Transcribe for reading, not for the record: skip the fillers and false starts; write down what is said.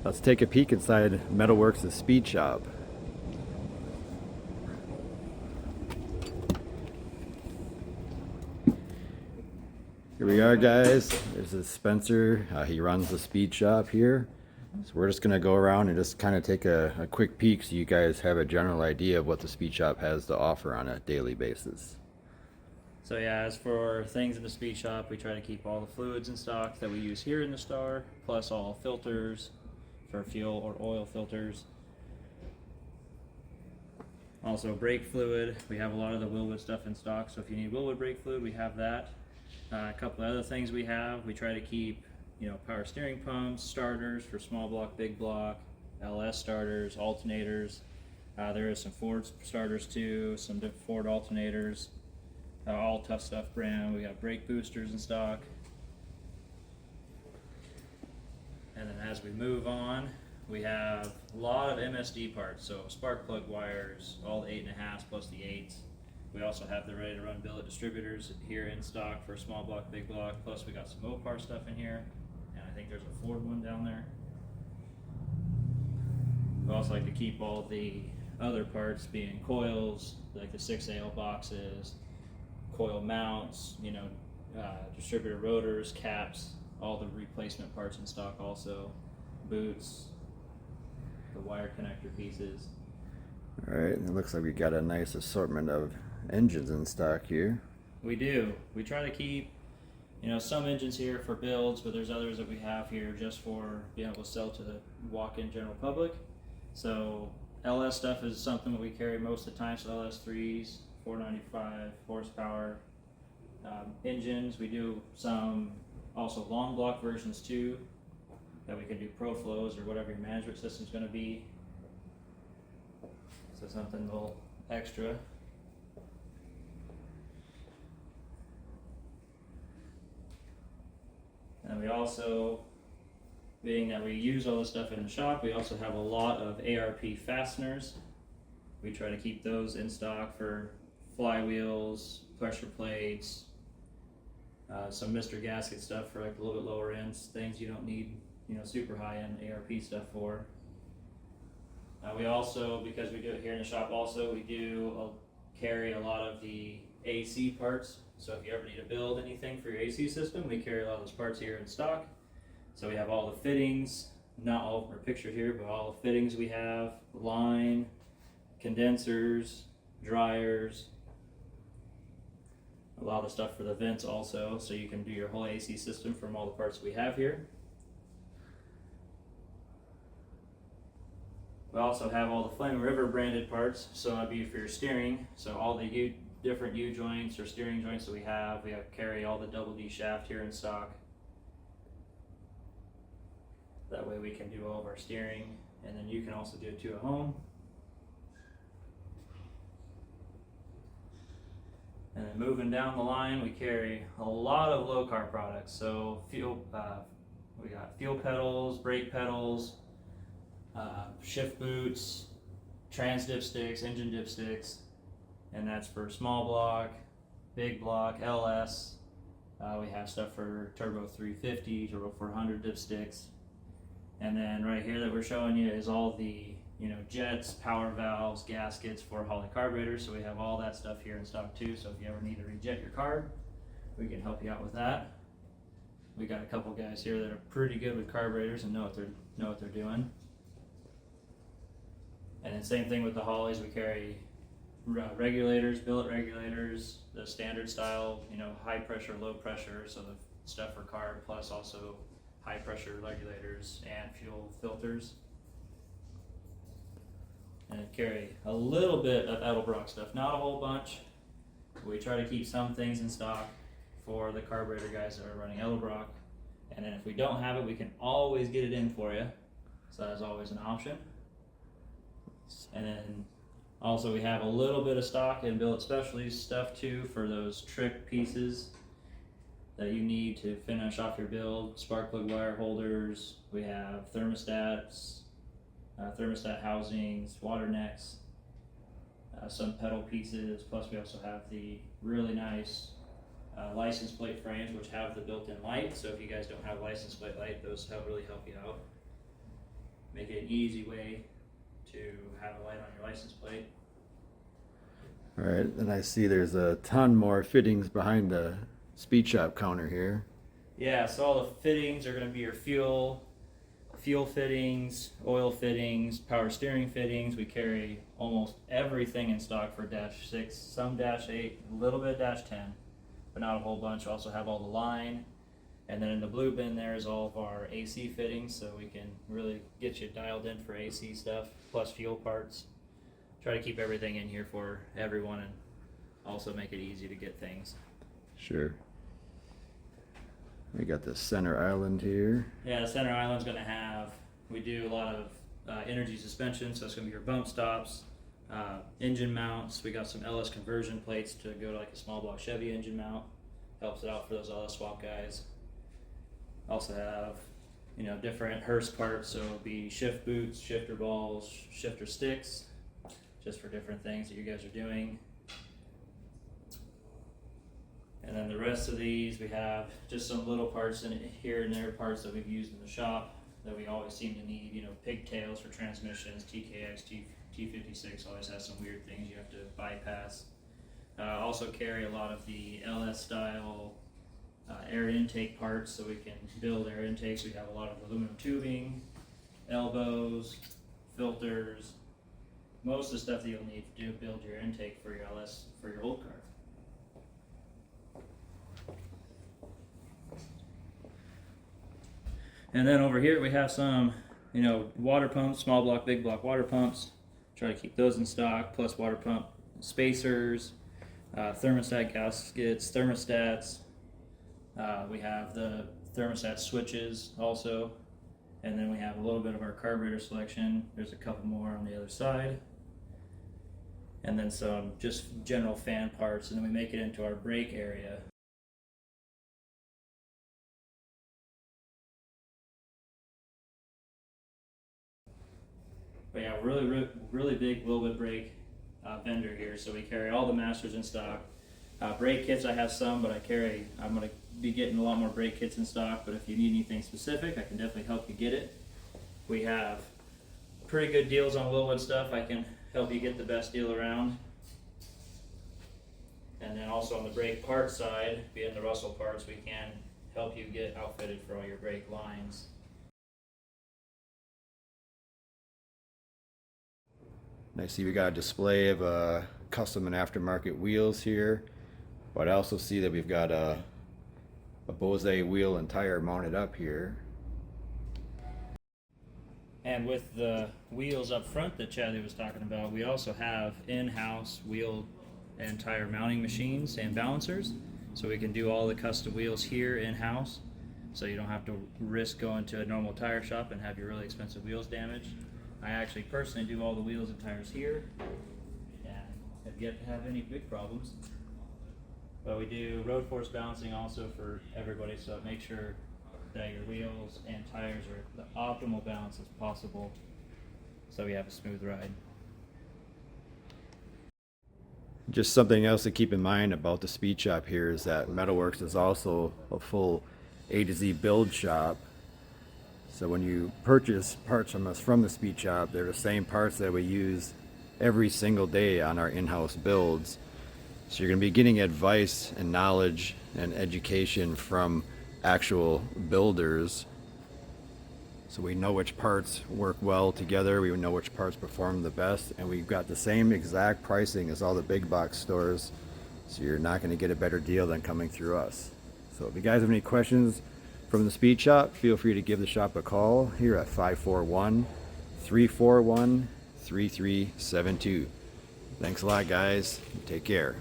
Let's take a peek inside MetalWorks Speed Shop. Here we are, guys. There's Spencer. He runs the speed shop here. So we're just going to go around and just kind of take a quick peek so you guys have a general idea of what the speed shop has to offer on a daily basis. So yeah, as for things in the speed shop, we try to keep all the fluids in stock that we use here in the store, plus all filters for fuel or oil filters. Also brake fluid. We have a lot of the Wilwood stuff in stock, so if you need Wilwood brake fluid, we have that. A couple of other things we try to keep, power steering pumps, starters for small block, big block, LS starters, alternators. There is some Ford starters too, some different Ford alternators. All Tough Stuff brand. We got brake boosters in stock. And then as we move on, we have a lot of MSD parts, so spark plug wires, all the 8.5s plus the 8s. We also have the ready to run billet distributors here in stock for small block, big block, plus we got some Mopar stuff in here, and I think there's a Ford one down there. We also like to keep all the other parts, being coils, like the 6AL boxes, coil mounts, distributor rotors, caps, all the replacement parts in stock also, boots, the wire connector pieces. Alright, it looks like we got a nice assortment of engines in stock here. We do. We try to keep, some engines here for builds, but there's others that we have here just for being able to sell to the walk-in general public. So LS stuff is something that we carry most of the time, so LS3s, 495 horsepower engines. We do some also long block versions too, that we can do pro flows or whatever your management system is going to be. So something a little extra. And we also, being that we use all this stuff in the shop, we also have a lot of ARP fasteners. We try to keep those in stock for flywheels, pressure plates, some Mr. Gasket stuff for like a little bit lower ends, things you don't need, super high end ARP stuff for. We also, because we do it here in the shop also, we do carry a lot of the AC parts. So if you ever need to build anything for your AC system, we carry a lot of those parts here in stock. So we have all the fittings, not all of them are pictured here, but all the fittings we have, line, condensers, dryers, a lot of stuff for the vents also, so you can do your whole AC system from all the parts we have here. We also have all the Flame River branded parts, so that'd be for your steering. So all the different U-joints or steering joints that we have carry all the double D shaft here in stock. That way we can do all of our steering, and then you can also do it too at home. And then moving down the line, we carry a lot of low carb products. So we got fuel pedals, brake pedals, shift boots, trans dipsticks, engine dipsticks, and that's for small block, big block, LS. We have stuff for turbo 350, turbo 400 dipsticks. And then right here that we're showing you is all the jets, power valves, gaskets for Holley carburetors. So we have all that stuff here in stock too. So if you ever need to rejet your carb, we can help you out with that. We got a couple guys here that are pretty good with carburetors and know what they're doing. And then same thing with the Holleys. We carry regulators, billet regulators, the standard style, high pressure, low pressure. So the stuff for carb, plus also high pressure regulators and fuel filters. And carry a little bit of Edelbrock stuff, not a whole bunch. We try to keep some things in stock for the carburetor guys that are running Edelbrock. And then if we don't have it, we can always get it in for you. So that's always an option. And then also we have a little bit of stock in Billet specialties stuff too for those trick pieces that you need to finish off your build. Spark plug wire holders. We have thermostats, thermostat housings, water necks, some pedal pieces, plus we also have the really nice license plate frames which have the built-in light. So if you guys don't have license plate light, those really help you out. an easy way to have a light on your license plate. All right, and I see there's a ton more fittings behind the speed shop counter here. Yeah, so all the fittings are going to be your fuel fittings, oil fittings, power steering fittings. We carry almost everything in stock for Dash 6, some Dash 8, a little bit of Dash 10, but not a whole bunch. We also have all the line. And then in the blue bin there is all of our AC fittings, so we can really get you dialed in for AC stuff, plus fuel parts. Try to keep everything in here for everyone and also make it easy to get things. Sure. We got the center island here. Yeah, the center island's going to have, we do a lot of energy suspension, so it's going to be your bump stops, engine mounts. We got some LS conversion plates to go to like a small block Chevy engine mount. Helps it out for those LS swap guys. Also have, you know, different Hurst parts, so it'll be shift boots, shifter balls, shifter sticks, just for different things that you guys are doing. And then the rest of these, we have just some little parts in it, here and there, parts that we've used in the shop that we always seem to need. You know, pigtails for transmissions, TKX, T56 always has some weird things you have to bypass. Also carry a lot of the LS style air intake parts, so we can build air intakes. We have a lot of aluminum tubing, elbows, filters, most of the stuff that you'll need to build your intake for your LS for your old car. And then over here we have some, you know, water pumps, small block, big block water pumps. Try to keep those in stock, plus water pump spacers, thermostat gaskets, thermostats. We have the thermostat switches also. And then we have a little bit of our carburetor selection. There's a couple more on the other side. And then some just general fan parts, and then we make it into our brake area. But yeah, really big Wilwood brake vendor here. So we carry all the masters in stock. Brake kits, I have some, but I'm going to be getting a lot more brake kits in stock. But if you need anything specific, I can definitely help you get it. We have pretty good deals on Wilwood stuff. I can help you get the best deal around. And then also on the brake parts side, being the Russell parts, we can help you get outfitted for all your brake lines. I see we got a display of custom and aftermarket wheels here, but I also see that we've got a Bose wheel and tire mounted up here. And with the wheels up front that Chadley was talking about, we also have in-house wheel and tire mounting machines and balancers, so we can do all the custom wheels here in-house, so you don't have to risk going to a normal tire shop and have your really expensive wheels damaged. I actually personally do all the wheels and tires here, and have yet to have any big problems. But we do road force balancing also for everybody, so make sure that your wheels and tires are the optimal balance as possible, so we have a smooth ride. Just something else to keep in mind about the speed shop here is that MetalWorks is also a full A to Z build shop. So when you purchase parts from us from the speed shop, they're the same parts that we use every single day on our in-house builds. So you're going to be getting advice and knowledge and education from actual builders. So we know which parts work well together, we know which parts perform the best, and we've got the same exact pricing as all the big box stores. So you're not going to get a better deal than coming through us. So if you guys have any questions from the speed shop, feel free to give the shop a call here at 541-341-3372. Thanks a lot, guys. Take care.